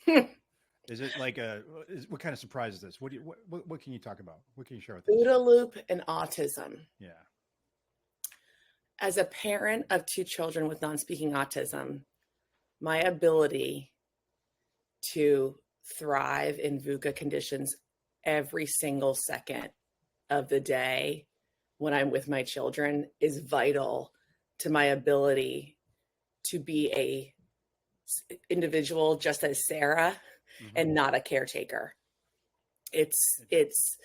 Is it like what kind of surprise is this? What can you talk about? What can you share with us? OODA loop and autism. Yeah. As a parent of two children with non-speaking autism, my ability to thrive in VUCA conditions every single second of the day when I'm with my children is vital to my ability to be a individual just as Sarah and not a caretaker. It's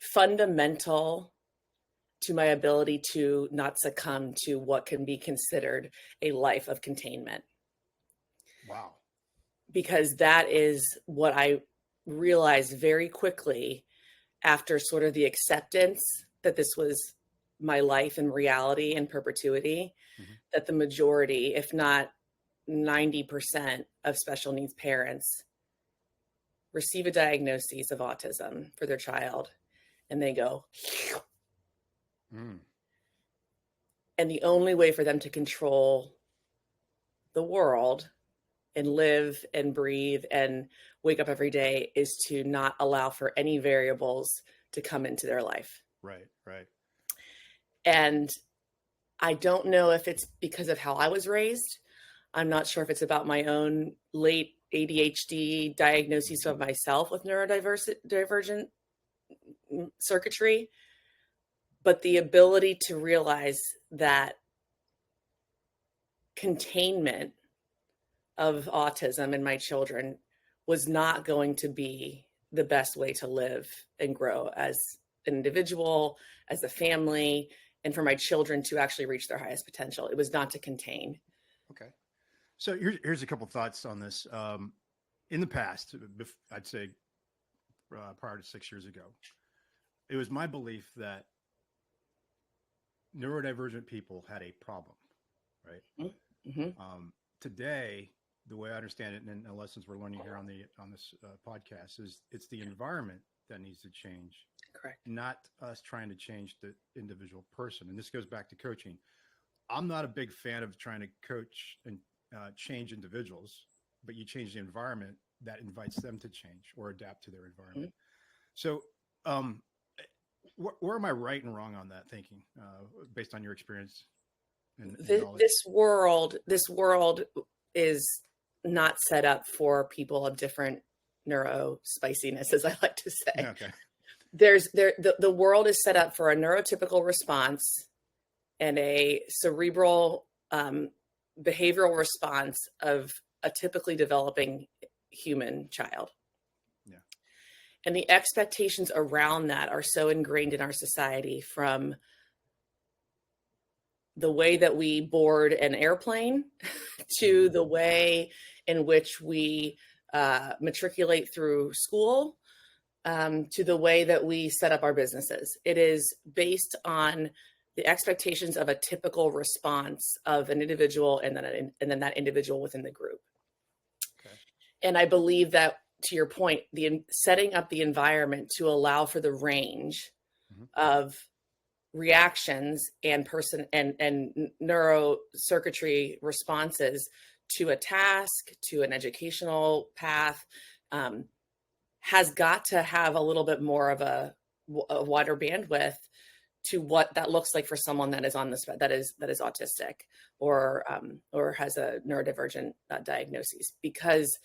fundamental to my ability to not succumb to what can be considered a life of containment. Wow. Because that is what I realized very quickly after sort of the acceptance that this was my life and reality in perpetuity, that the majority, if not 90% of special needs parents receive a diagnosis of autism for their child and they go, and the only way for them to control the world and live and breathe and wake up every day is to not allow for any variables to come into their life. Right, right. And I don't know if it's because of how I was raised. I'm not sure if it's about my own late ADHD diagnosis of myself with neurodivergent circuitry, but the ability to realize that containment of autism in my children was not going to be the best way to live and grow as an individual, as a family, and for my children to actually reach their highest potential. It was not to contain. Okay. So here's a couple thoughts on this. In the past, I'd say prior to 6 years ago, it was my belief that neurodivergent people had a problem, right? Today, the way I understand it, and the lessons we're learning here on this podcast, is it's the environment that needs to change. Correct. Not us trying to change the individual person. And this goes back to coaching. I'm not a big fan of trying to coach and change individuals, but you change the environment that invites them to change or adapt to their environment. So, where am I right and wrong on that thinking, based on your experience? This world is not set up for people of different neuro spiciness, as I like to say. Okay. The world is set up for a neurotypical response and a cerebral behavioral response of a typically developing human child. Yeah. And the expectations around that are so ingrained in our society, from the way that we board an airplane to the way in which we matriculate through school, to the way that we set up our businesses. It is based on the expectations of a typical response of an individual and then that individual within the group. Okay. And I believe that, to your point, setting up the environment to allow for the range of reactions and neurocircuitry responses to a task, to an educational path, has got to have a little bit more of a wider bandwidth to what that looks like for someone that is on the that is autistic or has a neurodivergent diagnosis. Because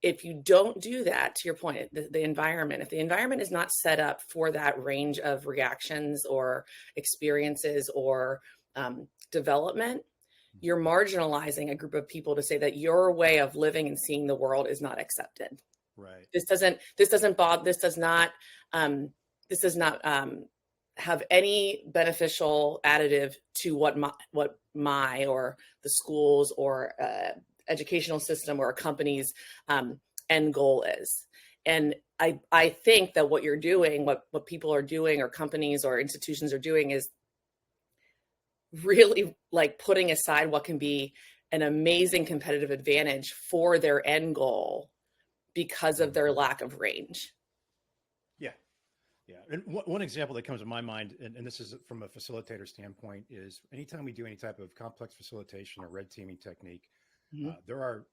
if you don't do that, to your point, the environment, if the environment is not set up for that range of reactions or experiences or development, you're marginalizing a group of people to say that your way of living and seeing the world is not accepted. Right. This does not have any beneficial additive to what my or the schools or educational system or a company's end goal is. And I think that what you're doing, what people are doing, or companies or institutions are doing, is really like putting aside what can be an amazing competitive advantage for their end goal because of their lack of range. Yeah. Yeah. And one example that comes to my mind, and this is from a facilitator standpoint, is anytime we do any type of complex facilitation or red teaming technique, there are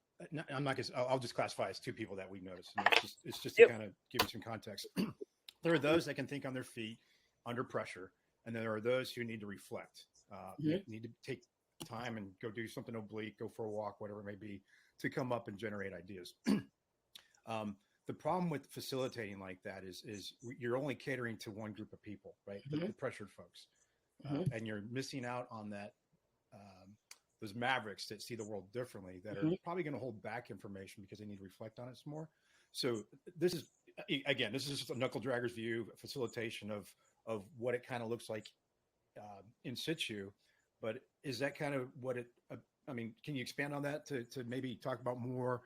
I'm not gonna, I'll just classify as two people that we noticed. And it's just to Yep. kind of give you some context. There are those that can think on their feet under pressure, and then there are those who need to reflect, need to take time and go do something oblique, go for a walk, whatever it may be, to come up and generate ideas. The problem with facilitating like that is you're only catering to one group of people, right? The pressured folks, and you're missing out on that. Those mavericks that see the world differently, that are probably going to hold back information because they need to reflect on it some more. So this is just a knuckle dragger's view, facilitation of what it kind of looks like in situ. But is that kind of what it? I mean, can you expand on that to maybe talk about more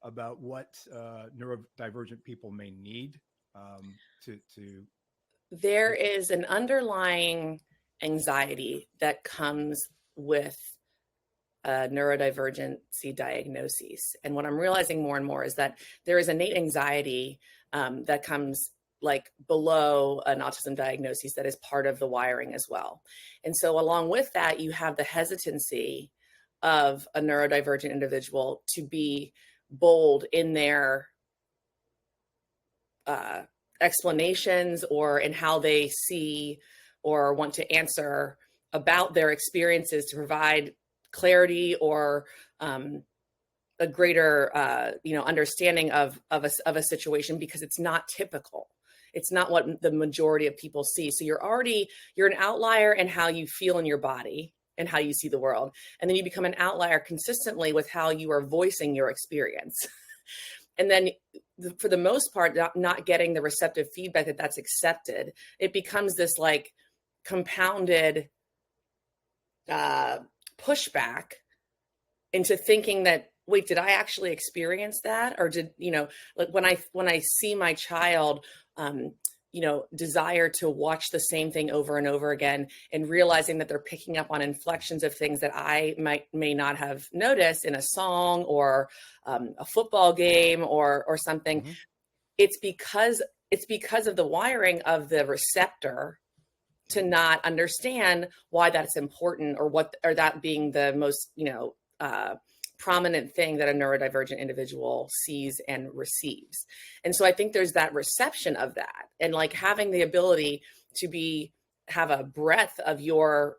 about what neurodivergent people may need to? There is an underlying anxiety that comes with neurodivergency diagnoses. And what I'm realizing more and more is that there is innate anxiety that comes like below an autism diagnosis that is part of the wiring as well. And so along with that, you have the hesitancy of a neurodivergent individual to be bold in their explanations or in how they see or want to answer about their experiences to provide clarity or a greater understanding of a situation, because it's not typical. It's not what the majority of people see. So you're an outlier in how you feel in your body and how you see the world. And then you become an outlier consistently with how you are voicing your experience. And then for the most part, not getting the receptive feedback that's accepted, it becomes this like compounded pushback into thinking that, wait, did I actually experience that? Or did, like when I see my child, desire to watch the same thing over and over again, and realizing that they're picking up on inflections of things that I may not have noticed in a song or a football game or something, it's because of the wiring of the receptor to not understand why that's important, or that being the most, prominent thing that a neurodivergent individual sees and receives. And so I think there's that reception of that, and like having the ability to have a breadth of your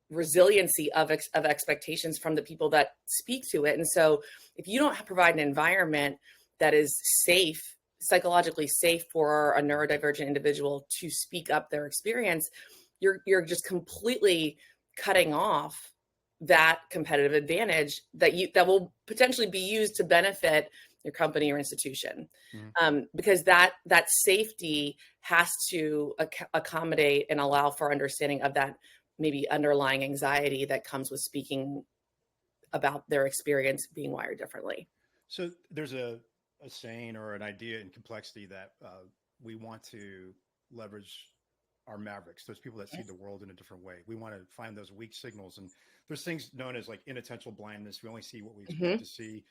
resiliency of expectations from the people that speak to it. And so if you don't provide an environment that is safe, psychologically safe for a neurodivergent individual to speak up their experience, you're just completely cutting off that competitive advantage that will potentially be used to benefit your company or institution, because that safety has to accommodate and allow for understanding of that maybe underlying anxiety that comes with speaking about their experience being wired differently. So there's a saying or an idea in complexity that we want to leverage our mavericks, those people that see the world in a different way. We want to find those weak signals. And there's things known as like inattentional blindness. We only see what we expect to see.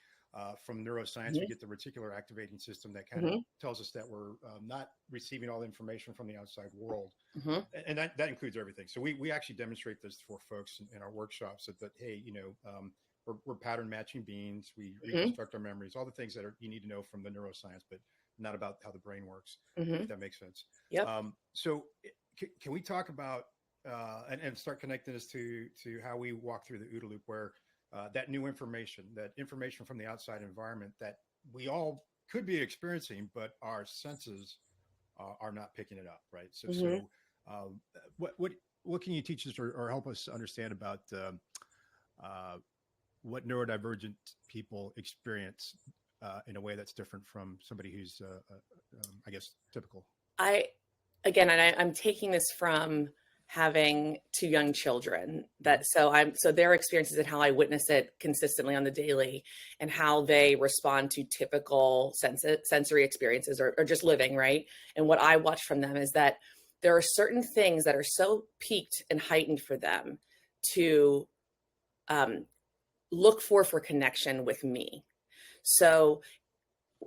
From neuroscience, we get the reticular activating system that kind of tells us that we're not receiving all the information from the outside world. And that includes everything. So we actually demonstrate this for folks in our workshops that hey, we're pattern matching beings. We reconstruct our memories, all the things that you need to know from the neuroscience, but not about how the brain works, if that makes sense. Yep. So can we talk about and start connecting this to how we walk through the OODA loop, where that new information, that information from the outside environment that we all could be experiencing, but our senses are not picking it up, right? So what can you teach us or help us understand about what neurodivergent people experience in a way that's different from somebody who's, I guess, typical? I'm taking this from having two young children, so their experiences and how I witness it consistently on the daily, and how they respond to typical sensory experiences or just living, right? And what I watch from them is that there are certain things that are so peaked and heightened for them to look for connection with me. So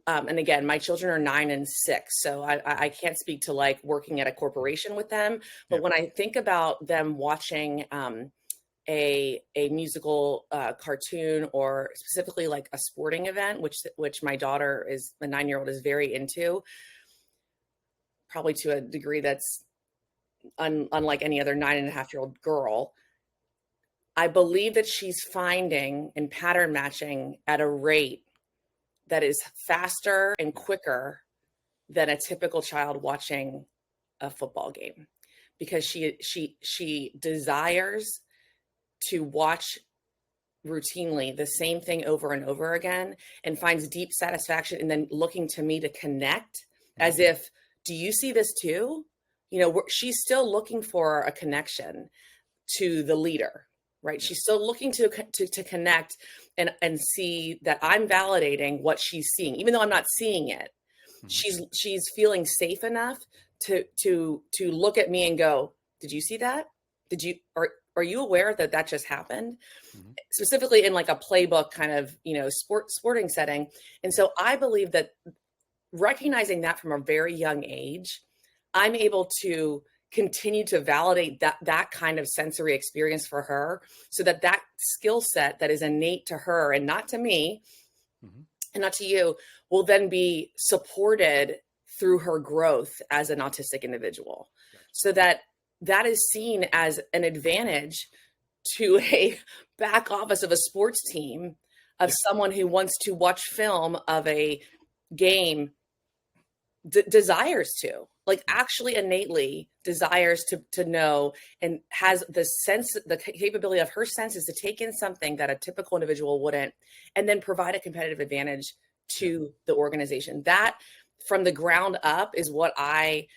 and again, my children are 9 and 6, so I can't speak to like working at a corporation with them. But when I think about them watching a musical cartoon, or specifically like a sporting event, which my daughter is a 9-year-old is very into, probably to a degree that's unlike any other 9.5-year-old girl. I believe that she's finding and pattern matching at a rate that is faster and quicker than a typical child watching a football game, because she desires to watch routinely the same thing over and over again, and finds deep satisfaction and then looking to me to connect, as if, do you see this too? You know, she's still looking for a connection to the leader, right? She's still looking to connect and see that I'm validating what she's seeing, even though I'm not seeing it. She's feeling safe enough to look at me and go, did you see that? Did you, are you aware that that just happened? Specifically in like a playbook kind of, sporting setting. And so I believe that recognizing that from a very young age, I'm able to continue to validate that kind of sensory experience for her, so that skill set that is innate to her and not to me and not to you will then be supported through her growth as an autistic individual. So that is seen as an advantage to a back office of a sports team, of someone who wants to watch film of a game, desires to, like, actually innately desires to know, and has the capability of her senses to take in something that a typical individual wouldn't, and then provide a competitive advantage to the organization. That, from the ground up, is what I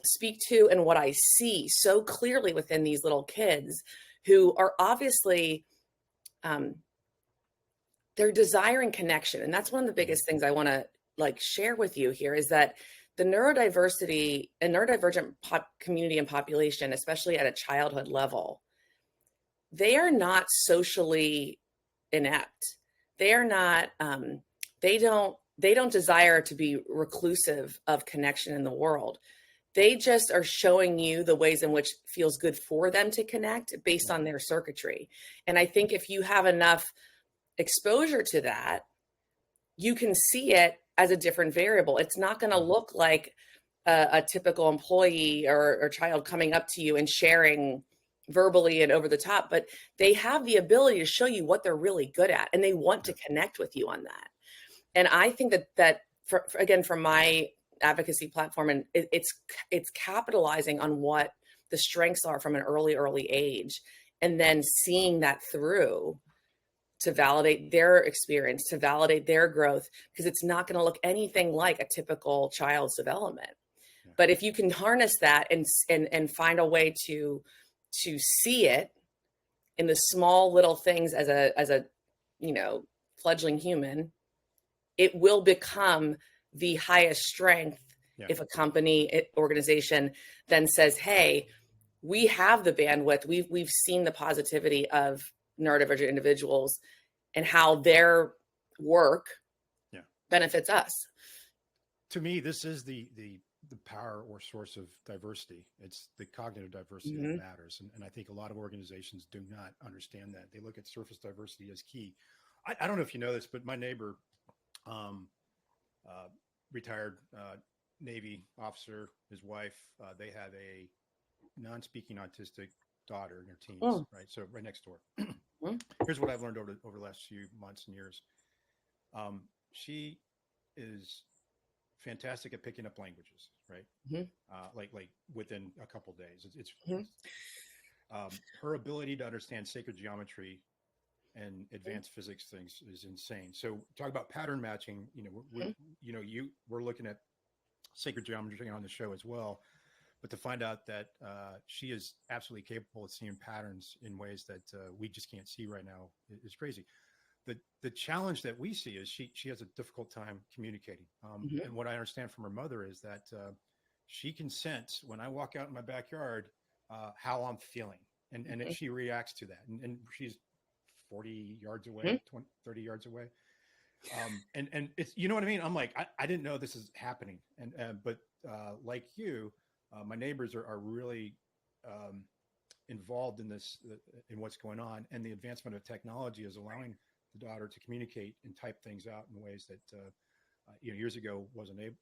speak to and what I see so clearly within these little kids who are obviously, they're desiring connection. And that's one of the biggest things I want to share with you here, is that the neurodiversity and neurodivergent community and population, especially at a childhood level, they are not socially inept. They are not, they don't desire to be reclusive of connection in the world. They just are showing you the ways in which feels good for them to connect based on their circuitry. And I think if you have enough exposure to that, you can see it as a different variable. It's not going to look like a typical employee or child coming up to you and sharing verbally and over the top, but they have the ability to show you what they're really good at, and they want to connect with you on that. And I think that again, from my advocacy platform, and it's capitalizing on what the strengths are from an early age, and then seeing that through to validate their experience, to validate their growth, because it's not going to look anything like a typical child's development. But if you can harness that and find a way to see it in the small little things as a fledgling human, it will become the highest strength. If a company, organization then says, hey, we have the bandwidth, we've seen the positivity of neurodivergent individuals and how their work benefits us. To me, this is the power or source of diversity. It's the cognitive diversity that matters. And I think a lot of organizations do not understand that. They look at surface diversity as key. I don't know if you know this, but my neighbor, retired Navy officer, his wife, they have a non-speaking autistic daughter in her teens, right? So right next door. Here's what I've learned over the last few months and years. She is fantastic at picking up languages, right? Like within a couple days. It's her ability to understand sacred geometry and advanced physics things is insane. So talk about pattern matching. We're looking at sacred geometry on the show as well, but to find out that she is absolutely capable of seeing patterns in ways that we just can't see right now is crazy. The challenge that we see is she has a difficult time communicating. And what I understand from her mother is that she can sense when I walk out in my backyard how I'm feeling, and if she reacts to that. And she's 40 yards away, 30 yards away. And it's, you know what I mean? I'm like, I didn't know this is happening. But like you, my neighbors are really involved in this, in what's going on, and the advancement of technology is allowing the daughter to communicate and type things out in ways that years ago wasn't able.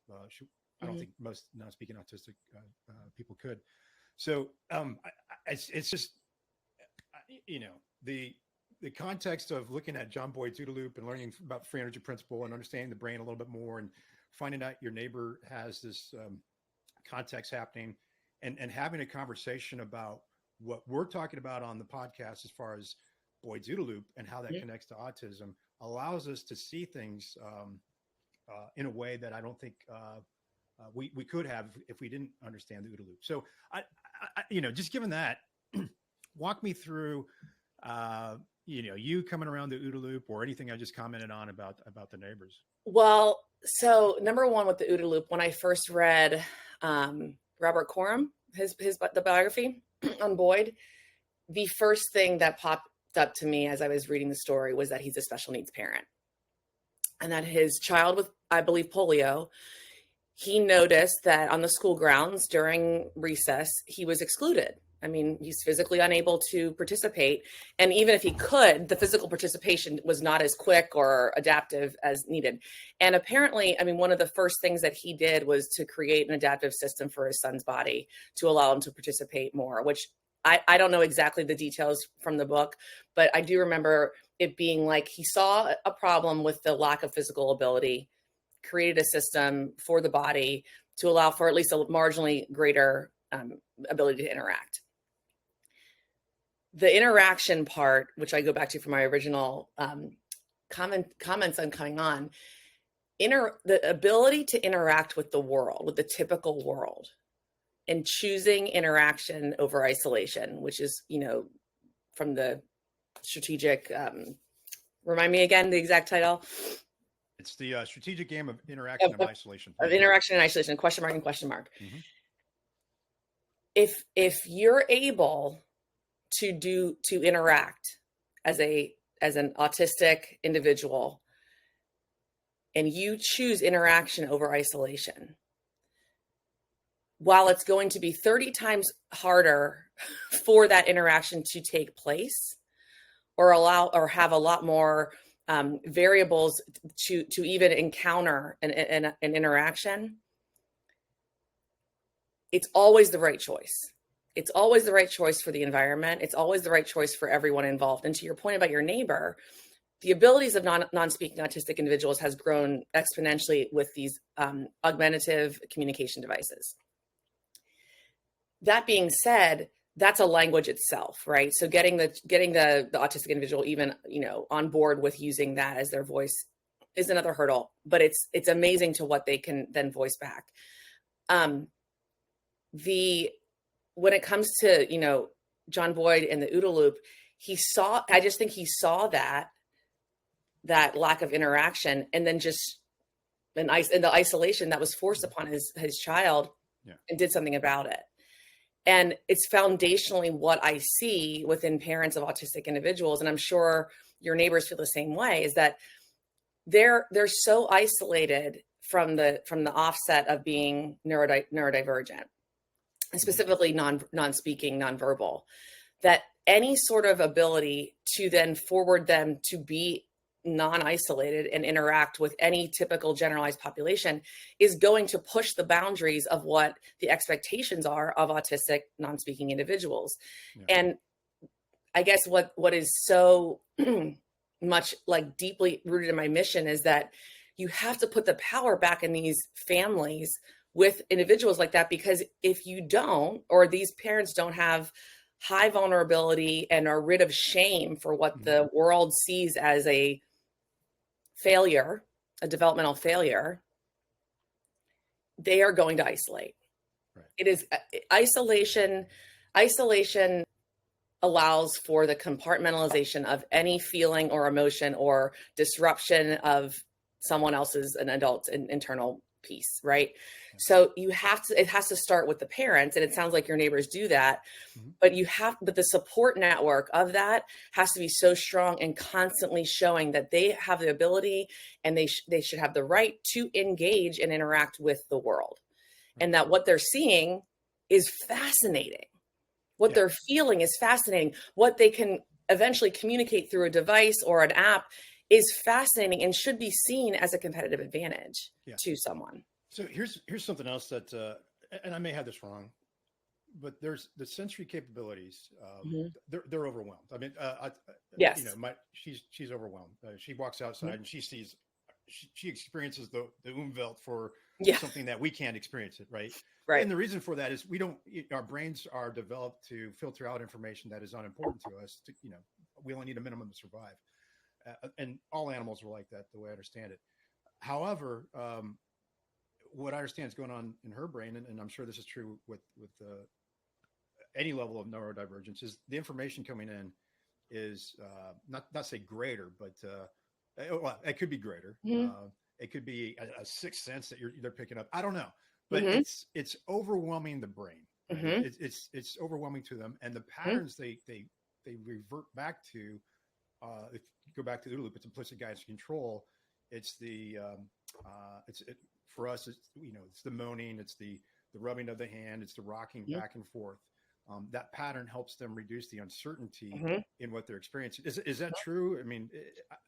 I don't think most non-speaking autistic people could. So it's just the context of looking at John Boyd's OODA loop and learning about free energy principle and understanding the brain a little bit more, and finding out your neighbor has this context happening, and having a conversation about what we're talking about on the podcast as far as Boyd's OODA loop and how that connects to autism allows us to see things in a way that I don't think we could have if we didn't understand the OODA loop. So I just given that, walk me through you coming around the OODA loop or anything I just commented on about the neighbors. Well, so number one with the OODA loop, when I first read Robert Coram, the biography on Boyd, the first thing that popped up to me as I was reading the story was that he's a special needs parent, and that his child with, I believe, polio, he noticed that on the school grounds during recess, he was excluded. I mean, he's physically unable to participate. And even if he could, the physical participation was not as quick or adaptive as needed. And apparently, I mean, one of the first things that he did was to create an adaptive system for his son's body to allow him to participate more, which I don't know exactly the details from the book, but I do remember it being like he saw a problem with the lack of physical ability, created a system for the body to allow for at least a marginally greater ability to interact. The interaction part, which I go back to from my original comments on coming on, the ability to interact with the world, with the typical world, and choosing interaction over isolation, which is, from the strategic, remind me again, the exact title. It's the strategic game of interaction and isolation. Of interaction and isolation, question mark and question mark. Mm-hmm. If you're able to interact as an autistic individual, and you choose interaction over isolation, while it's going to be 30 times harder for that interaction to take place, or have a lot more variables to even encounter an interaction, it's always the right choice. It's always the right choice for the environment. It's always the right choice for everyone involved. And to your point about your neighbor, the abilities of non-speaking autistic individuals has grown exponentially with these augmentative communication devices. That being said, that's a language itself, right? So getting the autistic individual even, on board with using that as their voice is another hurdle, but it's amazing to what they can then voice back. When it comes to, John Boyd and the OODA loop, I just think he saw that lack of interaction, and then just in the isolation that was forced upon his child, and did something about it. And it's foundationally what I see within parents of autistic individuals, and I'm sure your neighbors feel the same way, is that they're so isolated from the offset of being neurodivergent, and specifically non-speaking, nonverbal, that any sort of ability to then forward them to be non-isolated and interact with any typical generalized population is going to push the boundaries of what the expectations are of autistic non-speaking individuals. Yeah. And I guess what is so much like deeply rooted in my mission is that you have to put the power back in these families with individuals like that, because if you don't, or these parents don't have high vulnerability and are rid of shame for what the world sees as a failure, a developmental failure, they are going to isolate. Right. It is isolation. Isolation allows for the compartmentalization of any feeling or emotion or disruption of someone else's, an adult's internal piece, right? So it has to start with the parents, and it sounds like your neighbors do that, but the support network of that has to be so strong and constantly showing that they have the ability and they should have the right to engage and interact with the world. And that what they're seeing is fascinating, What they're feeling is fascinating. What they can eventually communicate through a device or an app is fascinating and should be seen as a competitive advantage to someone. So here's something else that, and I may have this wrong, but there's the sensory capabilities. They're overwhelmed. I mean, yes, she's overwhelmed. She walks outside and she sees, she experiences the Umwelt for something that we can't experience it, right? Right. And the reason for that is our brains are developed to filter out information that is unimportant to us. We only need a minimum to survive. And all animals are like that, the way I understand it. However, what I understand is going on in her brain, and I'm sure this is true with any level of neurodivergence, is the information coming in is not say greater, but well, it could be greater. It could be a sixth sense that they're picking up. I don't know, but it's overwhelming the brain. Right? It's overwhelming to them, and the patterns they revert back to. If you go back to the OODA loop, it's implicit guidance and control. It's for us. It's the moaning. It's the rubbing of the hand. It's the rocking back and forth. That pattern helps them reduce the uncertainty in what they're experiencing. Is that true? I mean,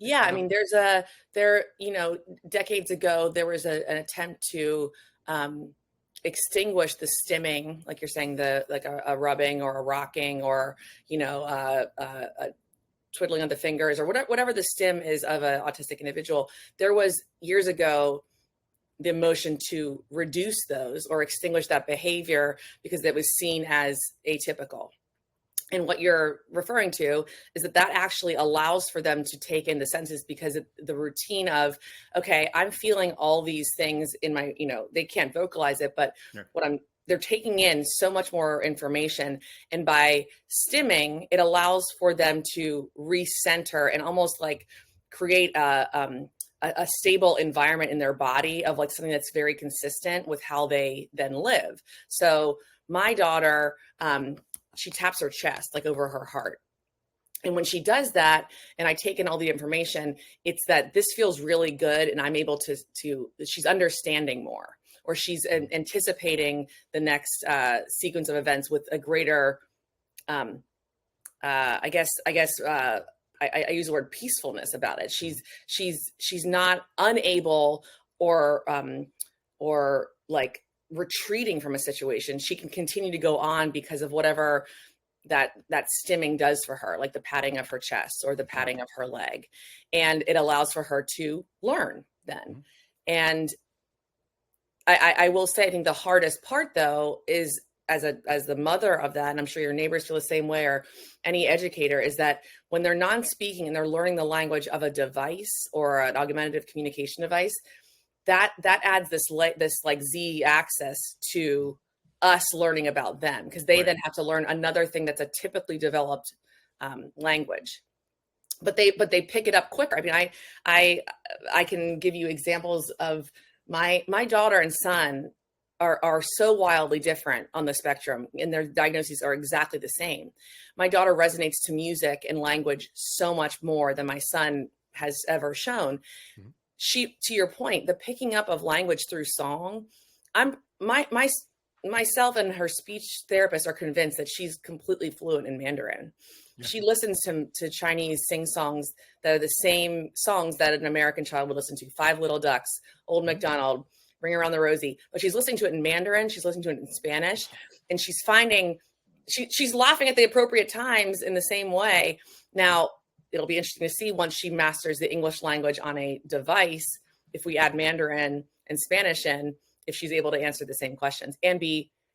I mean, decades ago, there was an attempt to extinguish the stimming, like you're saying, like a rubbing or a rocking or, a twiddling of the fingers or whatever the stim is of an autistic individual. There was years ago the motion to reduce those or extinguish that behavior because it was seen as atypical. And what you're referring to is that actually allows for them to take in the senses because the routine of, okay, I'm feeling all these things in my, they can't vocalize it, but they're taking in so much more information. And by stimming, it allows for them to recenter and almost like create a stable environment in their body of like something that's very consistent with how they then live. So my daughter, she taps her chest like over her heart. And when she does that, and I take in all the information, it's that this feels really good. And I'm able to she's understanding more, or she's anticipating the next sequence of events with a greater, I use the word peacefulness about it. She's not unable or like retreating from a situation. She can continue to go on because of whatever that stimming does for her, like the patting of her chest or the patting of her leg. And it allows for her to learn then. And I will say, I think the hardest part though is as the mother of that, and I'm sure your neighbors feel the same way, or any educator, is that when they're non-speaking and they're learning the language of a device or an augmentative communication device, that adds this like Z axis to us learning about them, because they then have to learn another thing that's a typically developed language. But they pick it up quicker. I mean, I can give you examples of my daughter and son are so wildly different on the spectrum, and their diagnoses are exactly the same. My daughter resonates to music and language so much more than my son has ever shown. She, to your point, the picking up of language through song, myself and her speech therapist are convinced that she's completely fluent in Mandarin. Yeah. She listens to Chinese sing songs that are the same songs that an American child would listen to. Five Little Ducks, Old MacDonald, Ring Around the Rosie. But she's listening to it in Mandarin. She's listening to it in Spanish. And she's finding, she's laughing at the appropriate times in the same way. Now, it'll be interesting to see once she masters the English language on a device, if we add Mandarin and Spanish in, if she's able to answer the same questions and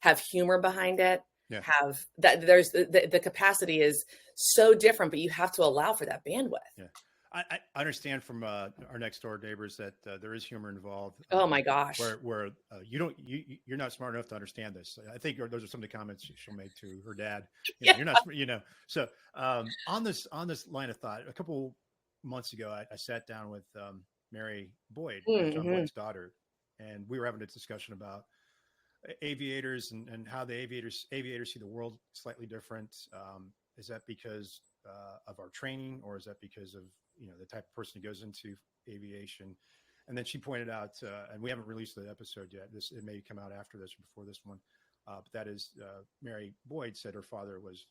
have humor behind it. Yeah. Have that, there's the capacity is so different, but you have to allow for that bandwidth. Yeah. I understand from our next door neighbors that there is humor involved. Oh my gosh. Where you're not smart enough to understand this. I think those are some of the comments she'll make to her dad. You're not, so on this line of thought, a couple months ago, I sat down with Mary Boyd, John Boyd's daughter, and we were having a discussion about aviators and how the aviators see the world slightly different. Is that because of our training, or is that because of the type of person who goes into aviation? And then she pointed out, and we haven't released the episode yet. It may come out after this or before this one. But that is, Mary Boyd said her father was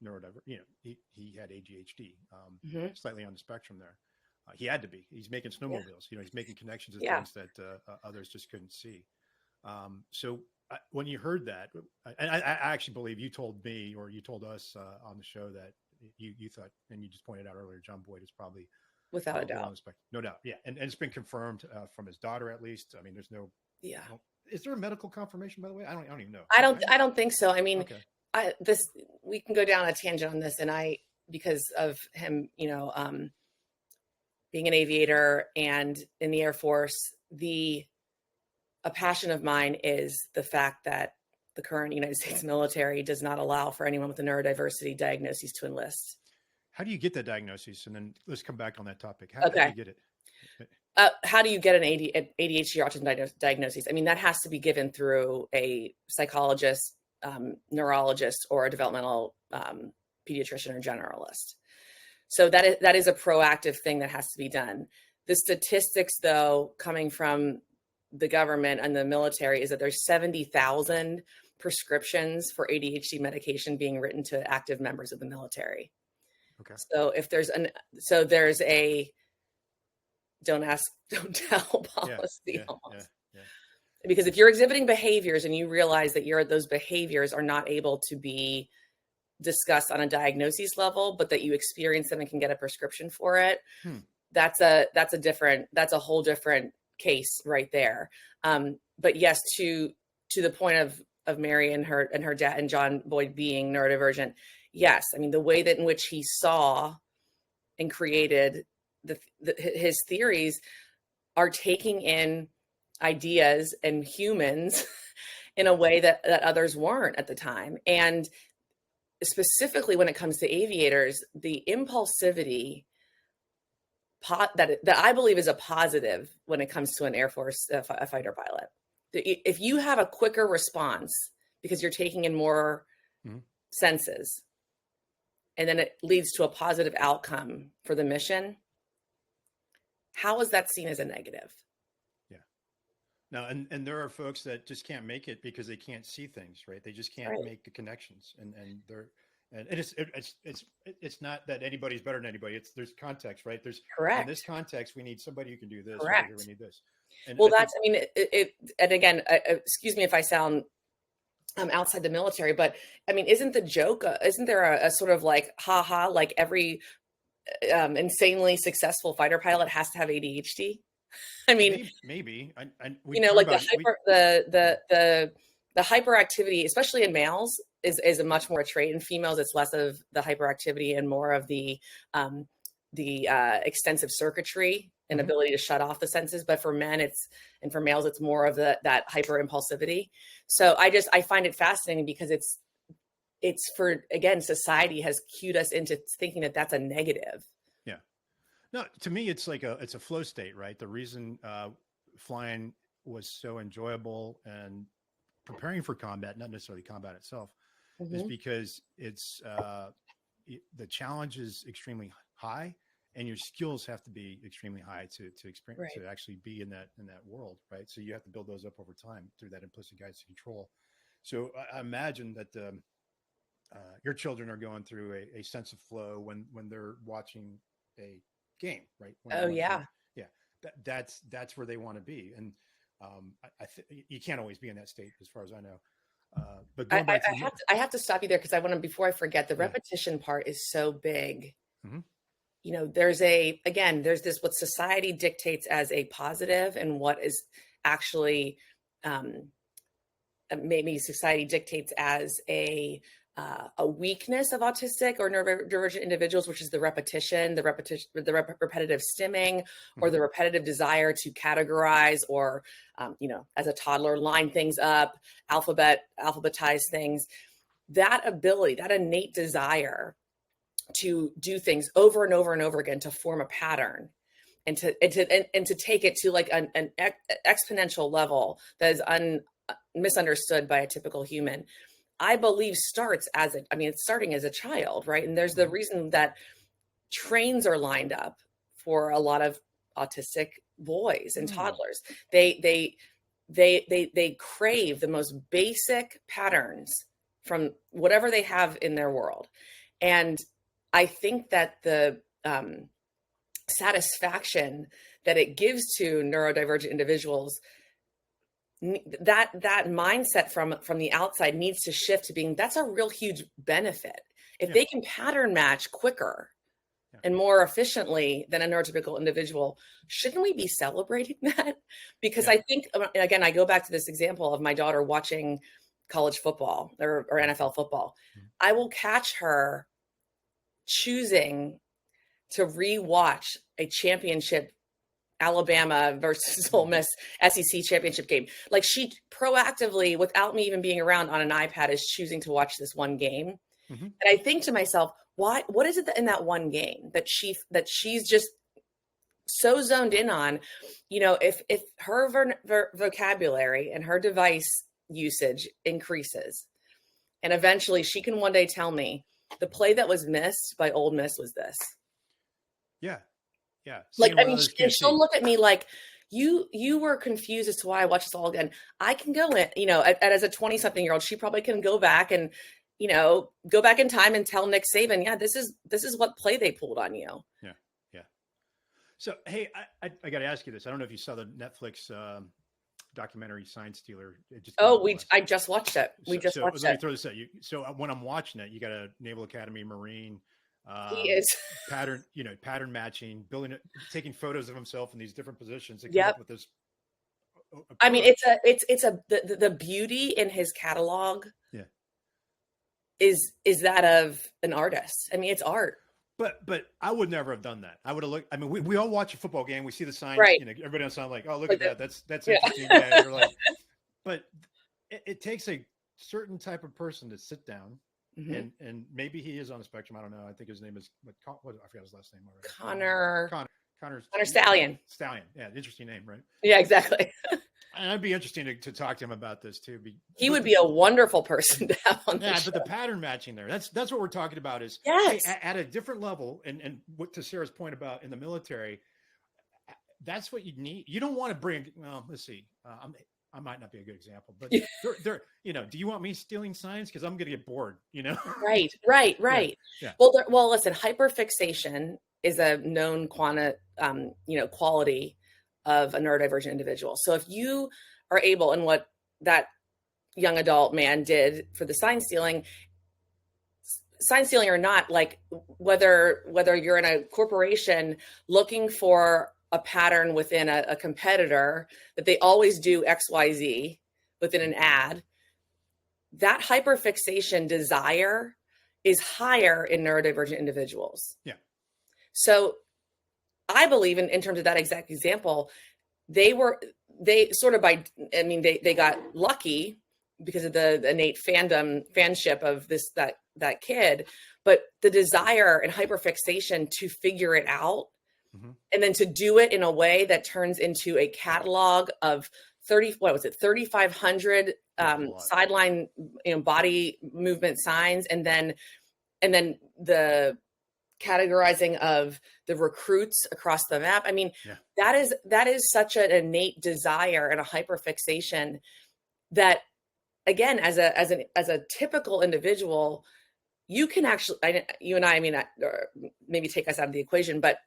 neurodivergent. He had ADHD, slightly on the spectrum there. He had to be. He's making snowmobiles. He's making connections to things that others just couldn't see. So when you heard that, and I actually believe you told me, or you told us on the show, that you thought, and you just pointed out earlier, John Boyd is probably without a doubt, no doubt, yeah, and it's been confirmed from his daughter, at least. I mean, there's no, is there a medical confirmation, by the way? I don't even know. I don't think so. I mean, we can go down a tangent on this, and because of him, being an aviator and in the Air Force, a passion of mine is the fact that the current United States military does not allow for anyone with a neurodiversity diagnosis to enlist. How do you get that diagnosis? And then let's come back on that topic. How do you get it? How do you get an ADHD or autism diagnosis? I mean, that has to be given through a psychologist, neurologist, or a developmental pediatrician or generalist. So that is a proactive thing that has to be done. The statistics, though, coming from the government and the military, is that there's 70,000 prescriptions for ADHD medication being written to active members of the military. Okay. So if there's a don't ask, don't tell policy almost. Yeah. Because if you're exhibiting behaviors and you realize that those behaviors are not able to be discussed on a diagnosis level, but that you experience them and can get a prescription for it, that's a whole different case right there. But yes, to the point of Mary and her dad and John Boyd being neurodivergent, yes, I mean, the way that in which he saw and created his theories are taking in ideas and humans in a way that others weren't at the time. And specifically when it comes to aviators, the impulsivity that I believe is a positive when it comes to an Air Force a fighter pilot. If you have a quicker response because you're taking in more senses, and then it leads to a positive outcome for the mission, how is that seen as a negative? Yeah. No, and there are folks that just can't make it because they can't see things, right? They just can't make the connections, and it's not that anybody's better than anybody. There's context, right? In this context, we need somebody who can do this. Correct. We need this. And and again, excuse me if I sound outside the military, but I mean, isn't there a sort of like, like every insanely succcel fighter pilot has to have ADHD? I mean, maybe. The hyperactivity, especially in males, is a much more a trait. In females, it's less of the hyperactivity and more of the extensive circuitry and ability to shut off the senses. But for men, and for males, it's more of that hyper impulsivity. So I find it fascinating because it's for, again, society has cued us into thinking that that's a negative. Yeah. No, to me, it's like it's a flow state, right? The reason flying was so enjoyable and preparing for combat, not necessarily combat itself, is because it's the challenge is extremely high, and your skills have to be extremely high to experience to actually be in that world, right? So you have to build those up over time through that implicit guidance and control. So I imagine that your children are going through a sense of flow when they're watching a game, right? That's where they want to be, and you can't always be in that state, as far as I know. But I have to stop you there because I want to, before I forget, the repetition part is so big. There's this what society dictates as a positive and what is actually maybe society dictates as a weakness of autistic or neurodivergent individuals, which is the repetition, the repetitive stimming, or the repetitive desire to categorize or, as a toddler, line things up, alphabetize things. That ability, that innate desire to do things over and over and over again to form a pattern and to take it to like an exponential level that is misunderstood by a typical human, I believe it's starting as a child, right? And there's the reason that trains are lined up for a lot of autistic boys and toddlers. They they crave the most basic patterns from whatever they have in their world. And I think that the satisfaction that it gives to neurodivergent individuals, that mindset from the outside needs to shift to being, that's a real huge benefit. If they can pattern match quicker and more efficiently than a neurotypical individual, shouldn't we be celebrating that? Because I think, again, I go back to this example of my daughter watching college football or NFL football. I will catch her choosing to rewatch a championship, Alabama versus Ole Miss SEC championship game. Like, she proactively, without me even being around on an iPad, is choosing to watch this one game. And I think to myself, why? What is it in that one game that she's just so zoned in on? You know, if her vocabulary and her device usage increases, and eventually she can one day tell me the play that was missed by Ole Miss was this. Yeah. Like, I mean, she'll look at me like, you were confused as to why I watched this all again. I can go in, you know, as a 20-something-year-old, she probably can go back and, you know, go back in time and tell Nick Saban, yeah, this is what play they pulled on you. Yeah. So, hey, I got to ask you this. I don't know if you saw the Netflix documentary Sign Stealer. I just watched it. Let me throw this at you. So when I'm watching it, you got a Naval Academy Marine. He is pattern matching, taking photos of himself in these different positions. And come up with this. I mean, it's the beauty in his catalog. Yeah. Is that of an artist. I mean, it's art. But I would never have done that. I would have looked. I mean, we all watch a football game. We see the sign. Right. You know, everybody else sound like, oh, look at that. That's interesting. Yeah. You're like, but it takes a certain type of person to sit down. And maybe he is on the spectrum. I don't know. I think his name is I forgot his last name already. Connor Stallion. Yeah, interesting name, right? Yeah, exactly. And it'd be interesting to talk to him about this too. He would be a wonderful person to have on the show. But the pattern matching there, that's what we're talking about is at a different level. And what, to Sarah's point about in the military, that's what you need. You don't want to bring, well, let's see. I might not be a good example, but they're, you know, do you want me stealing signs? Because I'm going to get bored, you know? Right. Yeah. Well, listen, hyperfixation is a known quality of a neurodivergent individual. So if you are able, and what that young adult man did for the sign stealing or not, like whether you're in a corporation looking for a pattern within a competitor that they always do XYZ within an ad, that hyperfixation desire is higher in neurodivergent individuals. Yeah. So I believe in terms of that exact example, they got lucky because of the innate fanship of that kid, but the desire and hyperfixation to figure it out, and then to do it in a way that turns into a catalog of 3,500 sideline, body movement signs, and then the categorizing of the recruits across the map. I mean, that is such an innate desire and a hyperfixation that, again, as a typical individual, you can actually, you and I mean, maybe take us out of the equation, but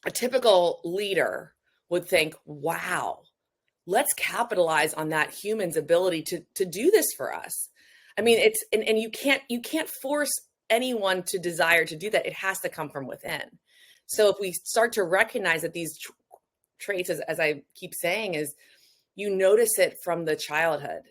a typical leader would think, wow, let's capitalize on that human's ability to do this for us. I mean, it's, and you can't force anyone to desire to do that. It has to come from within. So if we start to recognize that these traits, as I keep saying, is you notice it from their childhood,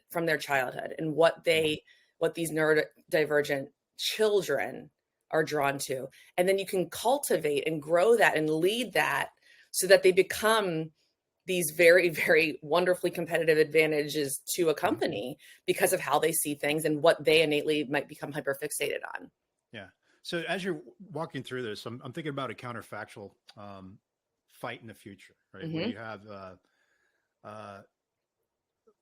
and what these neurodivergent children are drawn to. And then you can cultivate and grow that and lead that so that they become these very, very wonderfully competitive advantages to a company because of how they see things and what they innately might become hyperfixated on. Yeah. So as you're walking through this, I'm thinking about a counterfactual fight in the future, right? Where you have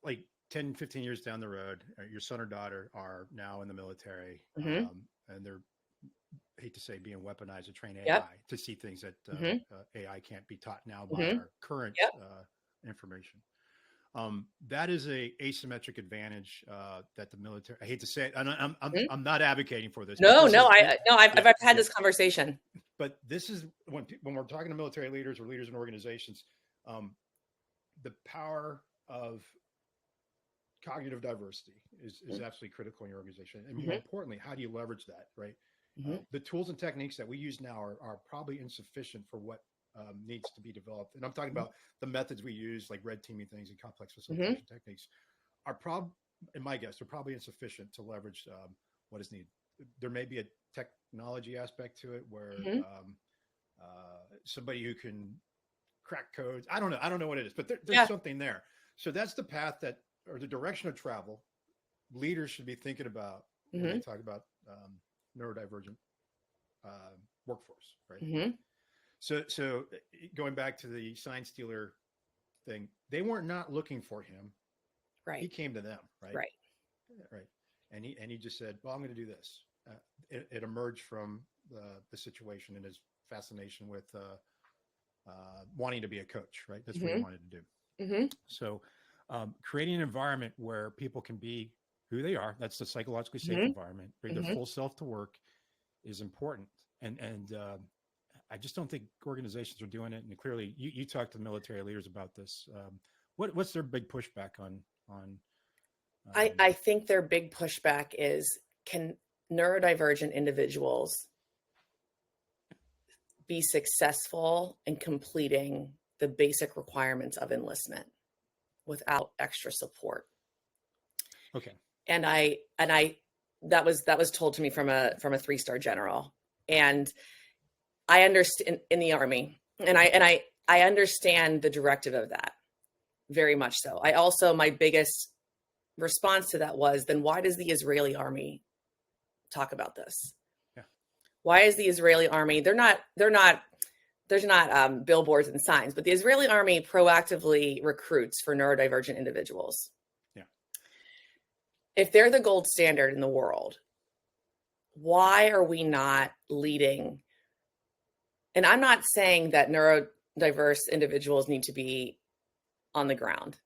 like 10, 15 years down the road, your son or daughter are now in the military, and they're, I hate to say, being weaponized to train AI to see things that AI can't be taught now by our current information. That is a asymmetric advantage that the military. I hate to say it, and I'm not advocating for this. No, This no, is, I've had this conversation. But this is when we're talking to military leaders or leaders in organizations, the power of cognitive diversity is absolutely critical in your organization. And more importantly, how do you leverage that, right? The tools and techniques that we use now are probably insufficient for what needs to be developed. And I'm talking about the methods we use, like red teaming things and complex facilitation techniques, in my guess, they're probably insufficient to leverage what is needed. There may be a technology aspect to it where somebody who can crack codes, I don't know what it is, but there's something there. So that's the path or the direction of travel leaders should be thinking about when they talk about neurodivergent workforce, right? So going back to the sign stealer thing, they weren't not looking for him. Right. He came to them, right? Right. And he just said, well, I'm going to do this. It emerged from the situation and his fascination with wanting to be a coach, right? That's what he wanted to do. So creating an environment where people can be who they are, that's the psychologically safe environment, bring their full self to work is important. And I just don't think organizations are doing it. And clearly you talk to the military leaders about this. What's their big pushback on? I think their big pushback is, can neurodivergent individuals be successful in completing the basic requirements of enlistment without extra support? Okay. And that was told to me from a 3-star general. And I understand in the Army, and I understand the directive of that very much so. I also, my biggest response to that was, then why does the Israeli Army talk about this? Yeah. Why is the Israeli Army, there's not billboards and signs, but the Israeli Army proactively recruits for neurodivergent individuals. Yeah. If they're the gold standard in the world, why are we not leading? And I'm not saying that neurodiverse individuals need to be on the ground.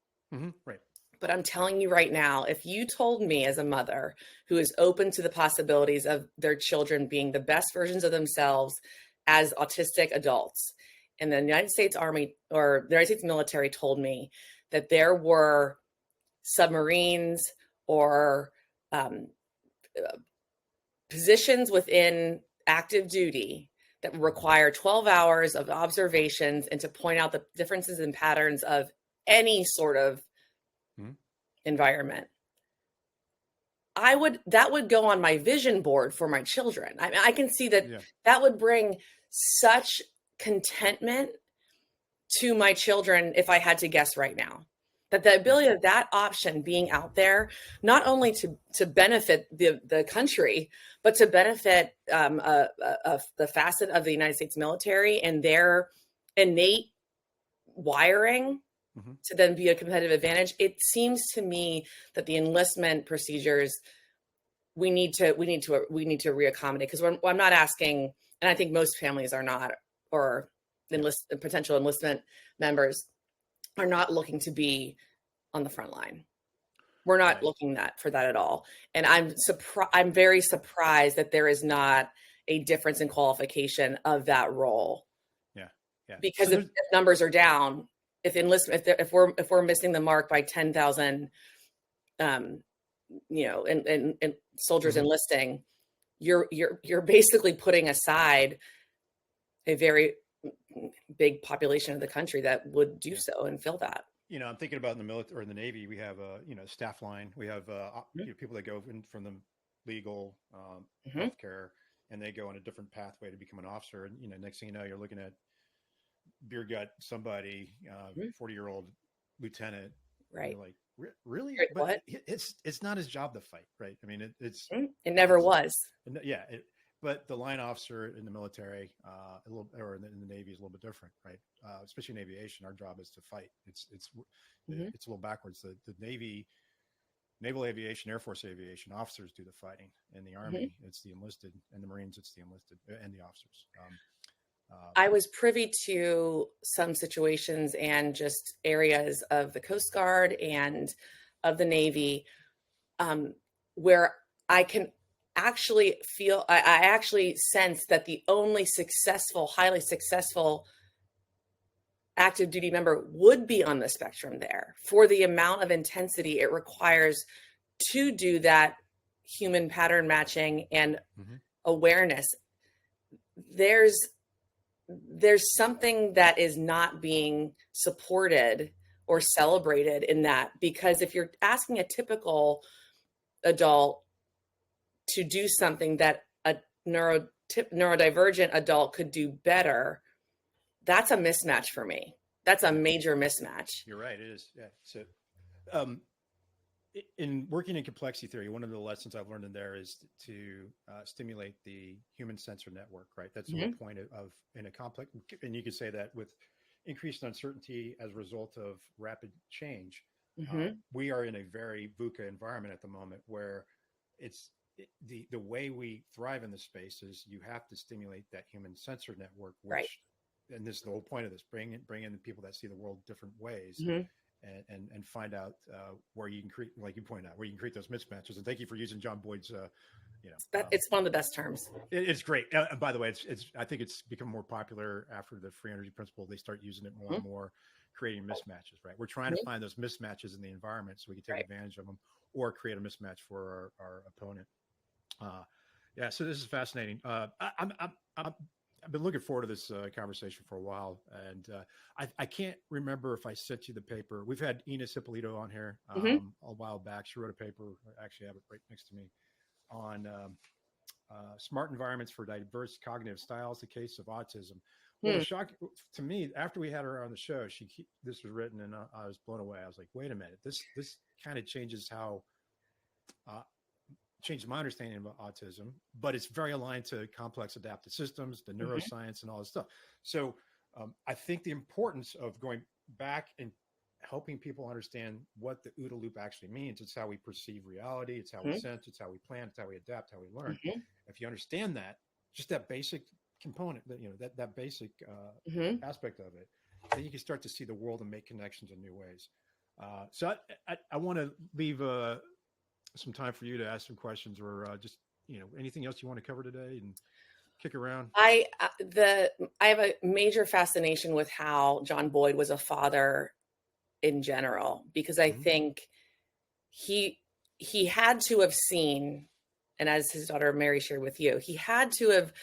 Right. But I'm telling you right now, if you told me as a mother who is open to the possibilities of their children being the best versions of themselves as autistic adults, and the United States Army or the United States military told me that there were submarines or positions within active duty that require 12 hours of observations and to point out the differences and patterns of any sort of environment, that would go on my vision board for my children. I can see that that would bring such contentment to my children if I had to guess right now. That the ability of that option being out there, not only to benefit the country, but to benefit the facet of the United States military and their innate wiring to then be a competitive advantage. It seems to me that the enlistment procedures we need to reaccommodate, because I'm not asking, and I think most families are not, or potential enlistment members are not looking to be on the front line. We're not looking for that at all. And I'm very surprised that there is not a difference in qualification of that role. Yeah. Because if numbers are down, if we're missing the mark by 10,000, and soldiers enlisting, you're basically putting aside a very big population of the country that would do so and fill that. I'm thinking about in the military or in the Navy, we have a staff line. We have people that go in from the legal, healthcare, and they go on a different pathway to become an officer. And next thing you know, you're looking at beer gut somebody, 40-year-old lieutenant, right? Like, really? But what? It's not his job to fight, right? I mean, it never was. Yeah, but the line officer in the military, or in the Navy is a little bit different, right? Especially in aviation, our job is to fight. It's a little backwards. The Navy, naval aviation, Air Force aviation, officers do the fighting. In the Army, it's the enlisted, and the Marines, it's the enlisted and the officers. I was privy to some situations and just areas of the Coast Guard and of the Navy where I can actually feel, I actually sense that the only successful, highly successful active duty member would be on the spectrum there for the amount of intensity it requires to do that human pattern matching and awareness. There's something that is not being supported or celebrated in that, because if you're asking a typical adult to do something that a neurodivergent adult could do better, that's a mismatch for me. That's a major mismatch. You're right. It is. Yeah. So, in working in complexity theory, one of the lessons I've learned in there is to stimulate the human sensor network, right? That's the whole point of in a complex, and you could say that with increased uncertainty as a result of rapid change, we are in a very VUCA environment at the moment where it's the way we thrive in the space is you have to stimulate that human sensor network, which, and this is the whole point of this, bring in the people that see the world different ways. And find out where you can create, like you point out, where you can create those mismatches. And thank you for using John Boyd's, it's one of the best terms. It's great. And by the way, I think it's become more popular after the free energy principle. They start using it more and more, creating mismatches, right? We're trying to find those mismatches in the environment so we can take advantage of them or create a mismatch for our opponent. Yeah. So this is fascinating. I've been looking forward to this conversation for a while, and I can't remember if I sent you the paper. We've had Ines Hippolito on here a while back. She wrote a paper, I actually have it right next to me, on smart environments for diverse cognitive styles, the case of autism. Well, the shock to me, after we had her on the show, this was written, and I was blown away. I was like, wait a minute, this kind of changes how changed my understanding of autism, but it's very aligned to complex adaptive systems, the neuroscience, and all this stuff. So I think the importance of going back and helping people understand what the OODA loop actually means. It's how we perceive reality. It's how we sense. It's how we plan. It's how we adapt. How we learn. If you understand that, just that basic component, that basic aspect of it, then you can start to see the world and make connections in new ways. So I want to leave some time for you to ask some questions, or just anything else you want to cover today and kick around. I have a major fascination with how John Boyd was a father in general, because I think he had to have seen, and as his daughter Mary shared with you, he had to have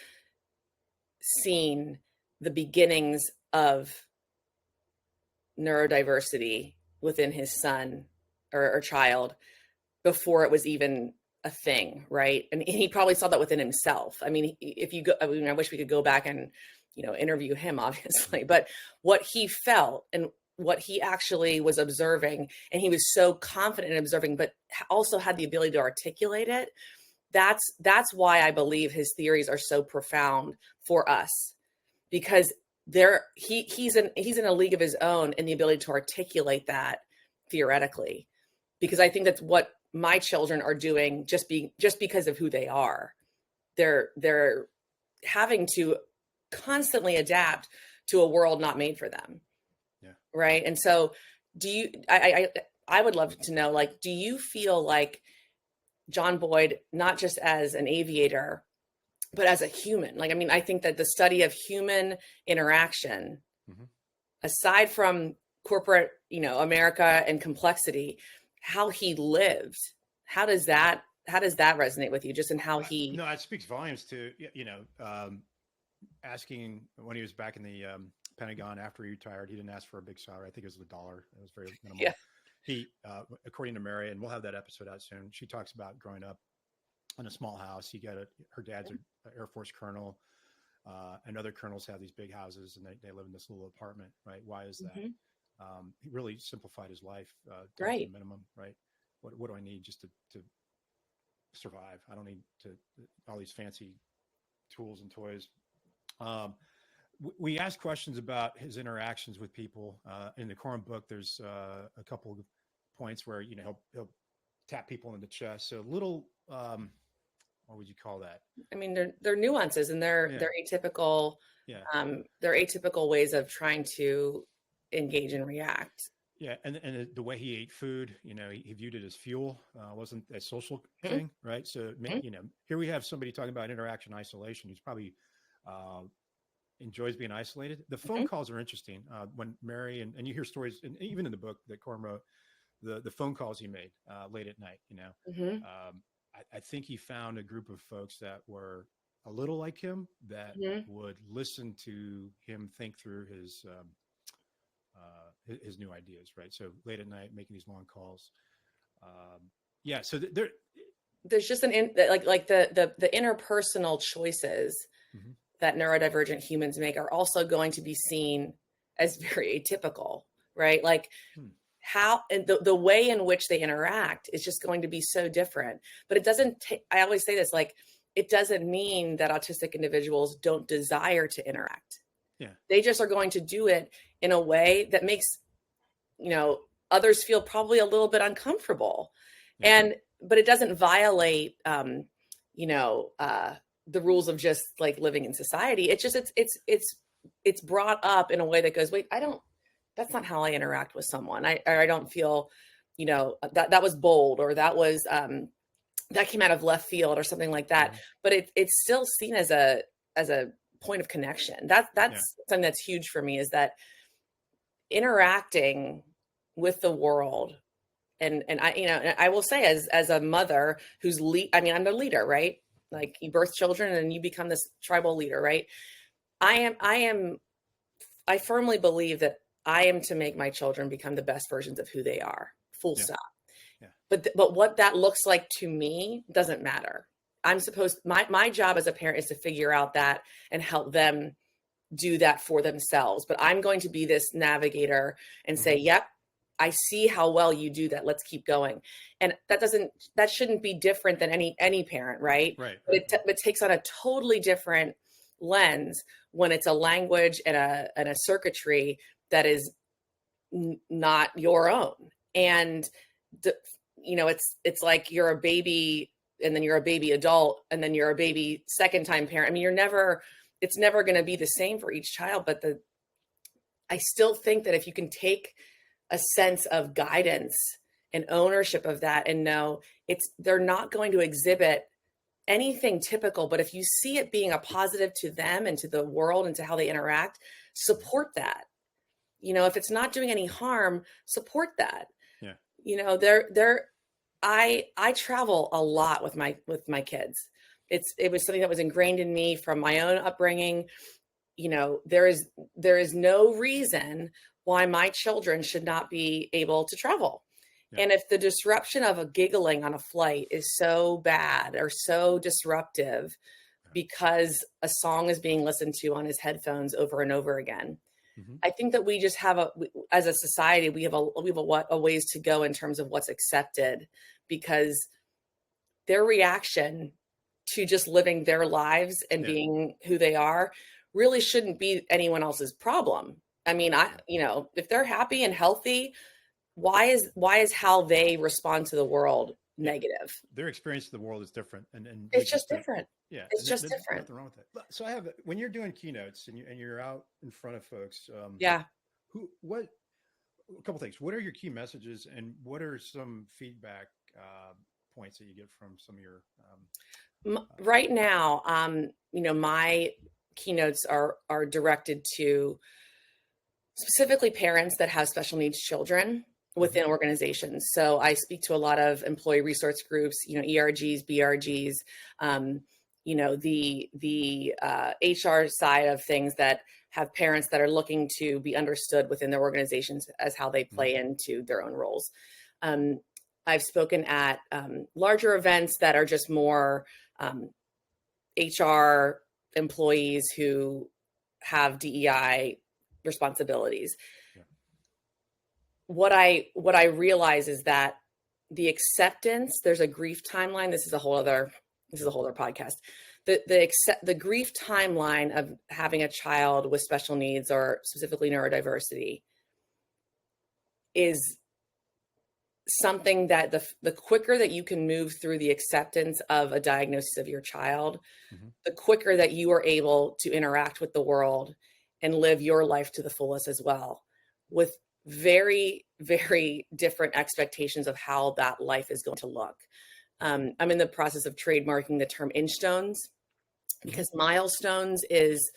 seen the beginnings of neurodiversity within his son or child before it was even a thing, right? And he probably saw that within himself. I mean, if you go, I mean, I wish we could go back and, interview him, obviously, but what he felt and what he actually was observing, and he was so confident in observing, but also had the ability to articulate it. That's why I believe his theories are so profound for us, because he's in a league of his own in the ability to articulate that theoretically, because I think that's what my children are doing just because of who they are. They're having to constantly adapt to a world not made for them. Yeah. Right. And so I would love to know, like, do you feel like John Boyd, not just as an aviator, but as a human? Like, I mean, I think that the study of human interaction, aside from corporate, America and complexity, how he lived, how does that resonate with you, just in how he? No, it speaks volumes to, asking when he was back in the Pentagon after he retired, he didn't ask for a big salary. I think it was $1. It was very minimal. Yeah. He, according to Mary, and we'll have that episode out soon, she talks about growing up in a small house. Her dad's an Air Force colonel, and other colonels have these big houses, and they live in this little apartment, right? Why is that? He really simplified his life down to the minimum, right? What do I need just to survive? I don't need all these fancy tools and toys. We asked questions about his interactions with people. In the Coram book, there's a couple of points where he'll tap people in the chest. So little what would you call that? I mean, they're nuances, and they're atypical. Yeah. They're atypical ways of trying to engage and react. Yeah, and the way he ate food, he viewed it as fuel, wasn't a social thing, right? So, here we have somebody talking about interaction isolation. He's probably enjoys being isolated. The phone calls are interesting. When Mary and you hear stories, and even in the book that Corm wrote, the phone calls he made late at night. I think he found a group of folks that were a little like him that would listen to him think through his new ideas, right? So late at night, making these long calls. So there's just the interpersonal choices that neurodivergent humans make are also going to be seen as very atypical, right? Like how, and the way in which they interact is just going to be so different. But it doesn't I always say this, like, it doesn't mean that autistic individuals don't desire to interact. Yeah. They just are going to do it in a way that makes, others feel probably a little bit uncomfortable. Yeah. But it doesn't violate, the rules of just like living in society. It's just, it's brought up in a way that goes, wait, that's not how I interact with someone. I don't feel, that was bold, or that was, that came out of left field or something like that. Yeah. But it's still seen as a point of connection. That's something that's huge for me, is that interacting with the world. And I will say, as a mother who's I'm the leader, right? Like, you birth children and you become this tribal leader, right? I firmly believe that I am to make my children become the best versions of who they are, full stop. Yeah. But what that looks like to me doesn't matter. My job as a parent is to figure out that and help them do that for themselves. But I'm going to be this navigator and say, yep, I see how well you do that. Let's keep going. And that shouldn't be different than any parent, right? Right. But it takes on a totally different lens when it's a language and a circuitry that is not your own. And it's like you're a baby, and then you're a baby adult, and then you're a baby second time parent. I mean, it's never going to be the same for each child, but I still think that if you can take a sense of guidance and ownership of that, and know they're not going to exhibit anything typical, but if you see it being a positive to them and to the world and to how they interact, support that. If it's not doing any harm, support that. Yeah. I travel a lot with my kids. It was something that was ingrained in me from my own upbringing. There is no reason why my children should not be able to travel. Yeah. And if the disruption of a giggling on a flight is so bad or so disruptive because a song is being listened to on his headphones over and over again, I think that we just have as a society, we have a ways to go in terms of what's accepted, because their reaction to just living their lives and being who they are really shouldn't be anyone else's problem. I mean, if they're happy and healthy, why is how they respond to the world negative? Their experience of the world is different, and it's just different. Yeah, it's just different. Nothing wrong with that. So when you're doing keynotes and you're out in front of folks, a couple things. What are your key messages, and what are some feedback points that you get from some of your? Right now, my keynotes are directed to specifically parents that have special needs children within organizations. So I speak to a lot of employee resource groups, ERGs, BRGs, the HR side of things that have parents that are looking to be understood within their organizations as how they play into their own roles. I've spoken at larger events that are just more HR employees who have DEI responsibilities. Yeah. What I realize is that the acceptance, there's a grief timeline. This is a whole other podcast. The grief timeline of having a child with special needs, or specifically neurodiversity, is something that the quicker that you can move through the acceptance of a diagnosis of your child, the quicker that you are able to interact with the world and live your life to the fullest as well, with very, very different expectations of how that life is going to look. I'm in the process of trademarking the term Inchstones, because milestones is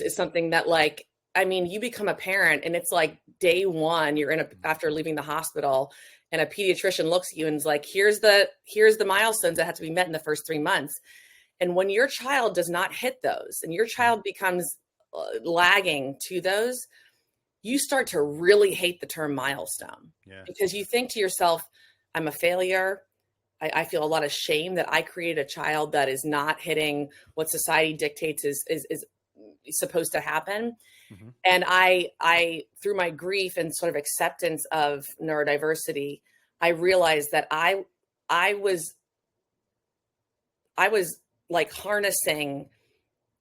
something that, like, I mean, you become a parent and it's like day one, you're after leaving the hospital, and a pediatrician looks at you and is like, here's the milestones that have to be met in the first 3 months. And when your child does not hit those and your child becomes lagging to those, you start to really hate the term milestone, because you think to yourself, I'm a failure. I feel a lot of shame that I created a child that is not hitting what society dictates is supposed to happen. And I, through my grief and sort of acceptance of neurodiversity, I realized that I was like harnessing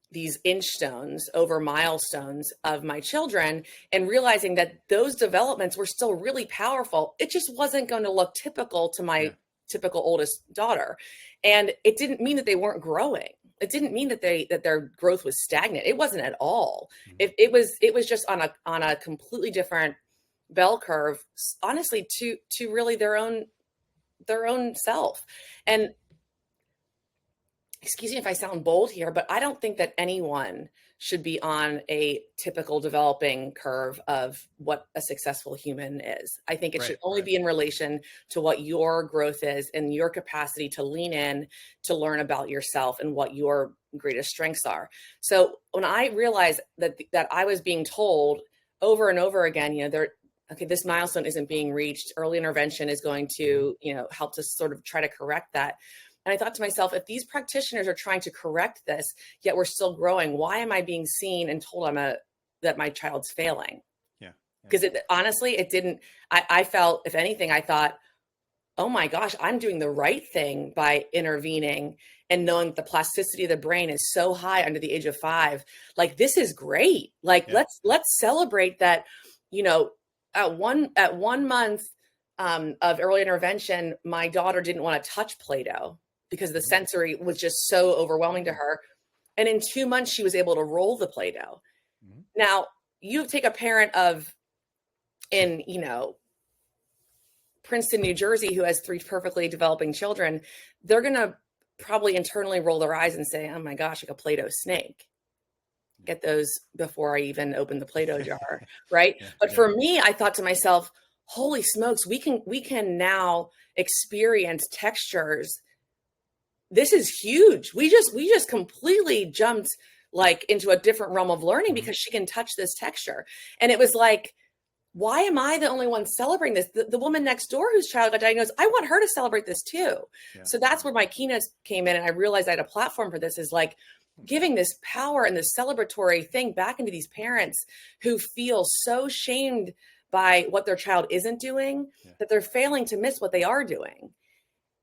these Inchstones over milestones of my children, and realizing that those developments were still really powerful. It just wasn't going to look typical to my typical oldest daughter. And it didn't mean that they weren't growing. It didn't mean that their growth was stagnant. It wasn't at all. It was just on a completely different bell curve, honestly, to really their own self. And excuse me if I sound bold here, but I don't think that anyone should be on a typical developing curve of what a successful human is. I think it should only be in relation to what your growth is and your capacity to lean in, to learn about yourself and what your greatest strengths are. So when I realized that I was being told over and over again, this milestone isn't being reached, early intervention is going to, help to sort of try to correct that. And I thought to myself, if these practitioners are trying to correct this, yet we're still growing, why am I being seen and told that my child's failing? Because honestly, it didn't, I felt, if anything, I thought, oh my gosh, I'm doing the right thing by intervening and knowing that the plasticity of the brain is so high under the age of 5. Like, this is great. Like, let's celebrate that, at 1 month of early intervention, my daughter didn't want to touch Play-Doh because the sensory was just so overwhelming to her. And in 2 months, she was able to roll the Play-Doh. Now, you take a parent in Princeton, New Jersey, who has 3 perfectly developing children, they're going to probably internally roll their eyes and say, oh my gosh, like a Play-Doh snake. Get those before I even open the Play-Doh jar, right? But for me, I thought to myself, holy smokes, we can now experience textures. This is huge. We just completely jumped like into a different realm of learning because she can touch this texture. And it was like, why am I the only one celebrating this? The woman next door whose child got diagnosed, I want her to celebrate this too. So that's where my keynotes came in. And I realized I had a platform for this, is like giving this power and this celebratory thing back into these parents who feel so shamed by what their child isn't doing, that they're failing to miss what they are doing.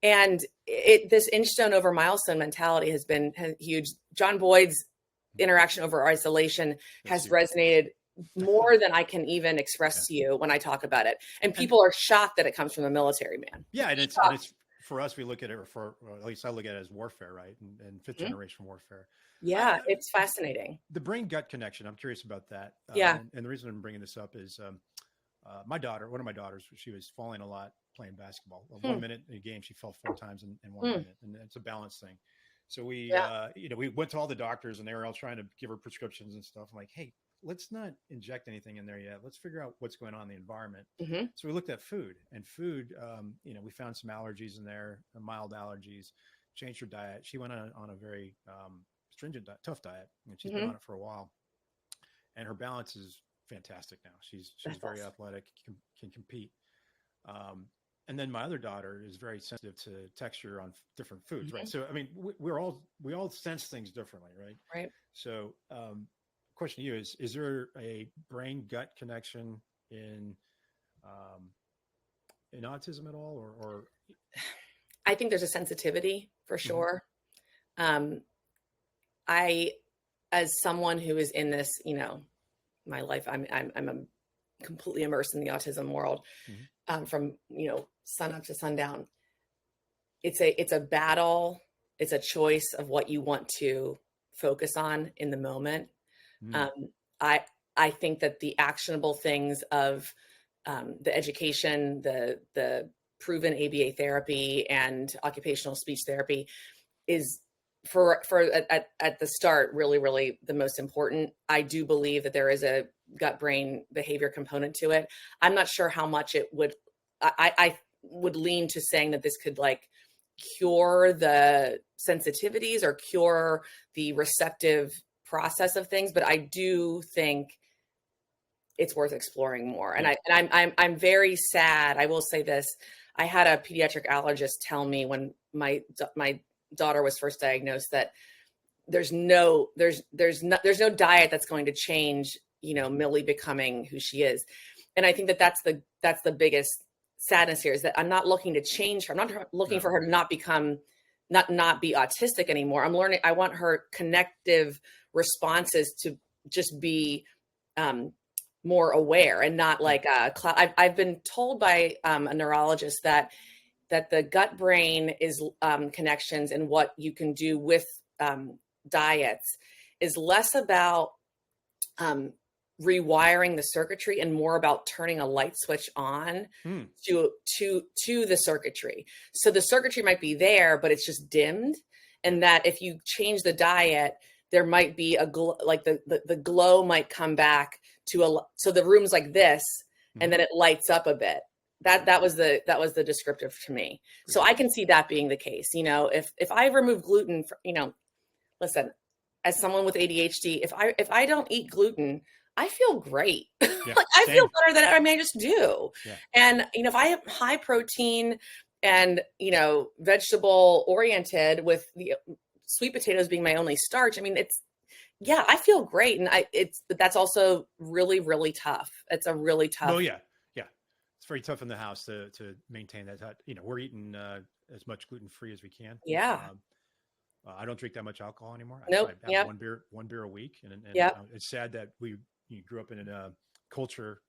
And this Inchstone over milestone mentality has been huge. John Boyd's interaction over isolation has resonated more than I can even express to you when I talk about it. And people are shocked that it comes from the military man. Yeah, and it's for us, we look at it, or at least I look at it as warfare, right? And fifth generation warfare. Yeah, it's fascinating. The brain-gut connection, I'm curious about that. And the reason I'm bringing this up is one of my daughters, she was falling a lot playing basketball. 1 minute in a game, she fell 4 times in 1 minute, and it's a balance thing. So we went to all the doctors, and they were all trying to give her prescriptions and stuff. I'm like, hey, let's not inject anything in there yet. Let's figure out what's going on in the environment. So we looked at food, and we found some allergies in there, mild allergies, changed her diet. She went on a very stringent, tough diet, and she's been on it for a while. And her balance is fantastic now. She's very athletic, can compete. And then my other daughter is very sensitive to texture on different foods, right? So, I mean, we all sense things differently, right? Right. So, question to you is there a brain-gut connection in autism at all, or? I think there's a sensitivity for sure. I, as someone who is in this, my life, I'm a completely immersed in the autism world, from, sun up to sundown. It's a battle. It's a choice of what you want to focus on in the moment. I think that the actionable things of the education, the proven ABA therapy and occupational speech therapy is at the start really, really the most important. I do believe that there is a gut brain behavior component to it. I'm not sure how much it would. I would lean to saying that this could like cure the sensitivities or cure the receptive process of things, but I do think it's worth exploring more. And I'm very sad. I will say this. I had a pediatric allergist tell me when my daughter was first diagnosed that there's no diet that's going to change, Millie becoming who she is. And I think that that's the biggest sadness here, is that I'm not looking to change her. I'm not looking for her to not be autistic anymore. I want her connective responses to just be more aware and not like I've been told by a neurologist that the gut brain is connections and what you can do with diets is less about rewiring the circuitry and more about turning a light switch on to the circuitry. So the circuitry might be there, but it's just dimmed. And that if you change the diet, there might be a glow, like the glow might come back so the room's like this, and then it lights up a bit. That was the descriptive to me. So I can see that being the case. If I remove gluten, listen, as someone with ADHD, if I don't eat gluten, I feel great. Yeah, like I feel better than I just do. Yeah. And if I have high protein and vegetable oriented with the sweet potatoes being my only starch, I feel great. And but that's also really, really tough. It's a really tough. Oh yeah. Yeah. It's very tough in the house to maintain that. We're eating as much gluten-free as we can. Yeah. I don't drink that much alcohol anymore. Nope. I have one beer a week. And it's sad that you grew up in a culture,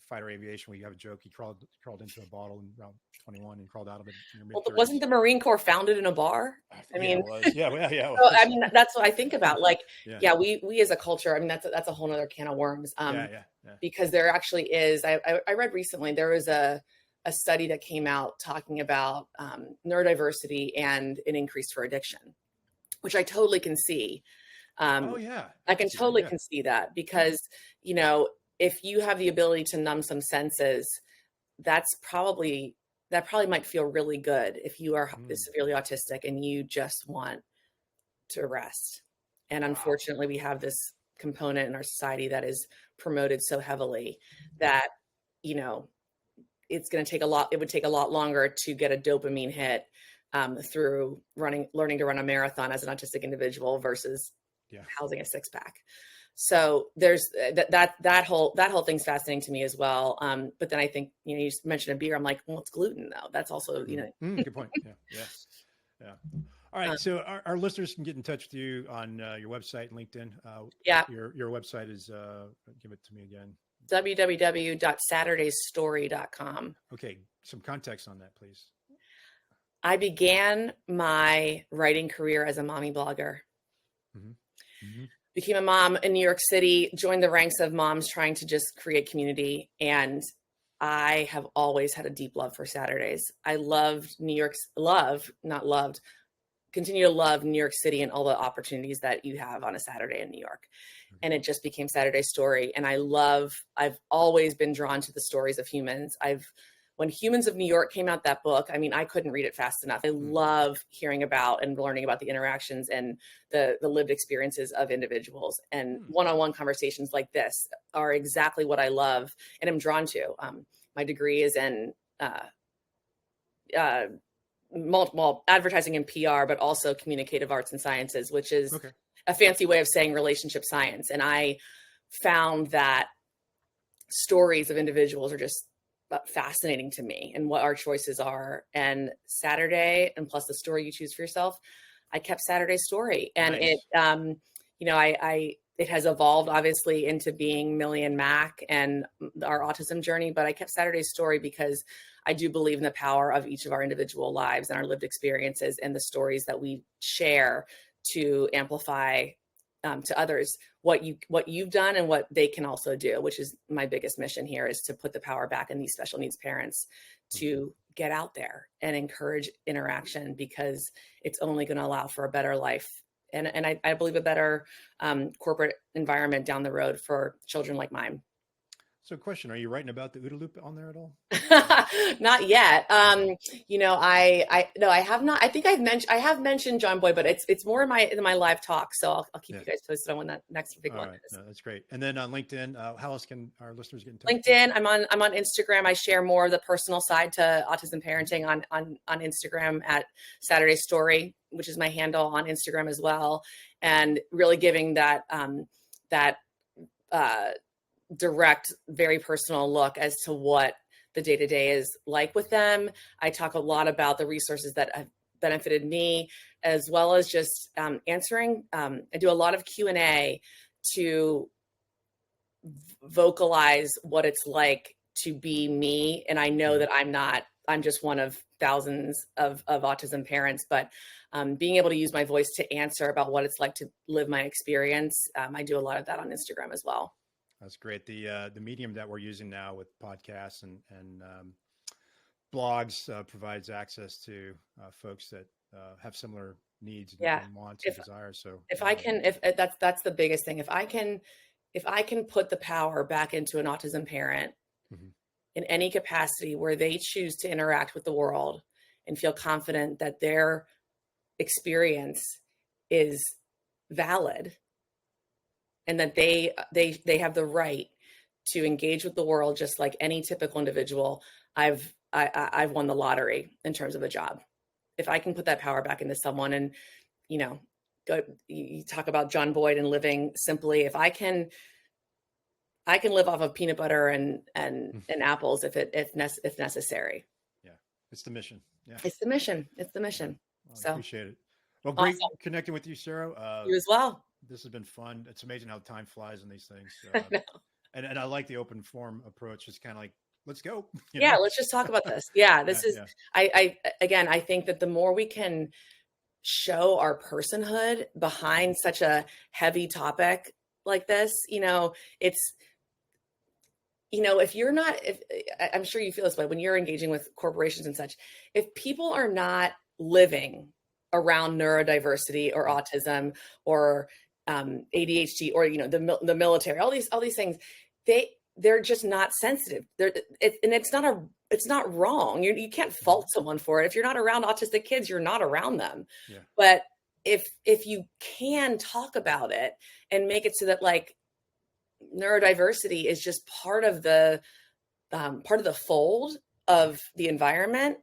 fighter aviation, where you have a joke. He crawled into a bottle in around 21 and crawled out of it in your mid-30s. Wasn't the Marine Corps founded in a bar? It was. Yeah. It so, was. that's what I think about. Like, we as a culture, that's a whole nother can of worms. Because there actually is, I read recently, there was a study that came out talking about neurodiversity and an increase for addiction, which I totally can see. I can totally can see that because, if you have the ability to numb some senses, that probably might feel really good if you are severely autistic and you just want to rest. And unfortunately, we have this component in our society that is promoted so heavily that, it's going to take it would take a lot longer to get a dopamine hit through learning to run a marathon as an autistic individual versus housing a six pack. So there's that whole thing's fascinating to me as well. But then I think, you mentioned a beer. I'm like, well, it's gluten though. That's also, good point. Yeah. All right. So our listeners can get in touch with you on your website and LinkedIn. Your website is, give it to me again. www.saturdaysstory.com. Okay. Some context on that, please. I began my writing career as a mommy blogger. Became a mom in New York City, joined the ranks of moms trying to just create community. And I have always had a deep love for Saturdays. I loved continue to love New York City and all the opportunities that you have on a Saturday in New York. And it just became Saturday Story. And I've always been drawn to the stories of humans. When Humans of New York came out, that book, I couldn't read it fast enough. I love hearing about and learning about the interactions and the lived experiences of individuals. And one-on-one conversations like this are exactly what I love and am drawn to. My degree is in multiple advertising and PR, but also communicative arts and sciences, which is a fancy way of saying relationship science. And I found that stories of individuals are just fascinating to me and what our choices are. And Saturday, and plus the story you choose for yourself, I kept Saturday Story. And nice. it has evolved obviously into being Millie and Mac and our autism journey. But I kept Saturday's Story because I do believe in the power of each of our individual lives and our lived experiences and the stories that we share to amplify to others what you've done and what they can also do, which is my biggest mission here, is to put the power back in these special needs parents to get out there and encourage interaction, because it's only going to allow for a better life. And I believe a better corporate environment down the road for children like mine. So question, are you writing about the OODA loop on there at all? Not yet. You know, no, I have not. I think I have mentioned John Boy, but it's more in my live talk. So I'll keep you guys posted on when that next big one is. No, that's great. And then on LinkedIn, how else can our listeners get in touch? LinkedIn, I'm on Instagram. I share more of the personal side to autism parenting on Instagram at Saturday Story, which is my handle on Instagram as well. And really giving that direct, very personal look as to what the day-to-day is like with them. I talk a lot about the resources that have benefited me, as well as just answering. I do a lot of Q&A to vocalize what it's like to be me. And I know that I'm just one of thousands of autism parents, but being able to use my voice to answer about what it's like to live my experience. I do a lot of that on Instagram as well. That's great. The medium that we're using now with podcasts and blogs provides access to folks that have similar needs and wants and desires. So if that's the biggest thing. If I can put the power back into an autism parent in any capacity where they choose to interact with the world and feel confident that their experience is valid, and that they have the right to engage with the world just like any typical individual, I've won the lottery in terms of a job. If I can put that power back into someone, and you talk about John Boyd and living simply. If I can live off of peanut butter and apples if necessary. Yeah, it's the mission. Yeah, it's the mission. Well, so appreciate it. Well, great connecting with you, Sarah. You as well. This has been fun. It's amazing how time flies in these things. And I like the open form approach. It's kind of like, let's go. Let's just talk about this. I think that the more we can show our personhood behind such a heavy topic like this, I'm sure you feel this way when you're engaging with corporations and such, if people are not living around neurodiversity or autism or ADHD or the military, all these things, they're just not sensitive. It's not wrong. You can't fault someone for it. If you're not around autistic kids, you're not around them. Yeah. But if you can talk about it and make it so that like neurodiversity is just part of the fold of the environment,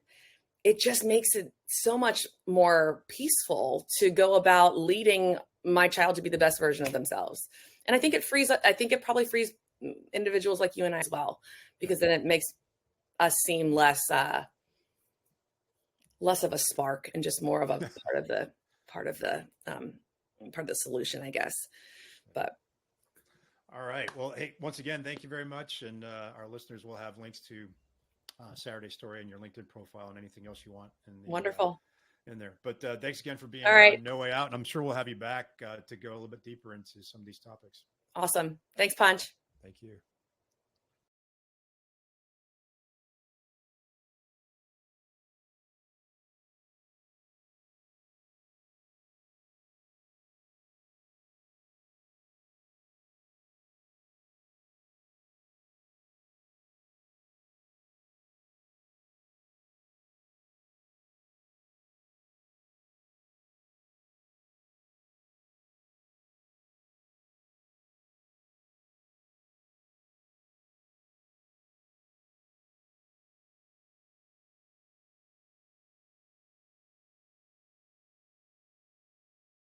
it just makes it so much more peaceful to go about leading my child to be the best version of themselves. And I think it probably frees individuals like you and I as well, because then it makes us seem less of a spark and just more of a part of the solution, I guess. But all right. Well, hey, once again, thank you very much. And our listeners will have links to Saturday Story and your LinkedIn profile and anything else you want. Wonderful. In there. But thanks again for being on No Way Out. And I'm sure we'll have you back to go a little bit deeper into some of these topics. Awesome. Thanks, Punch. Thank you.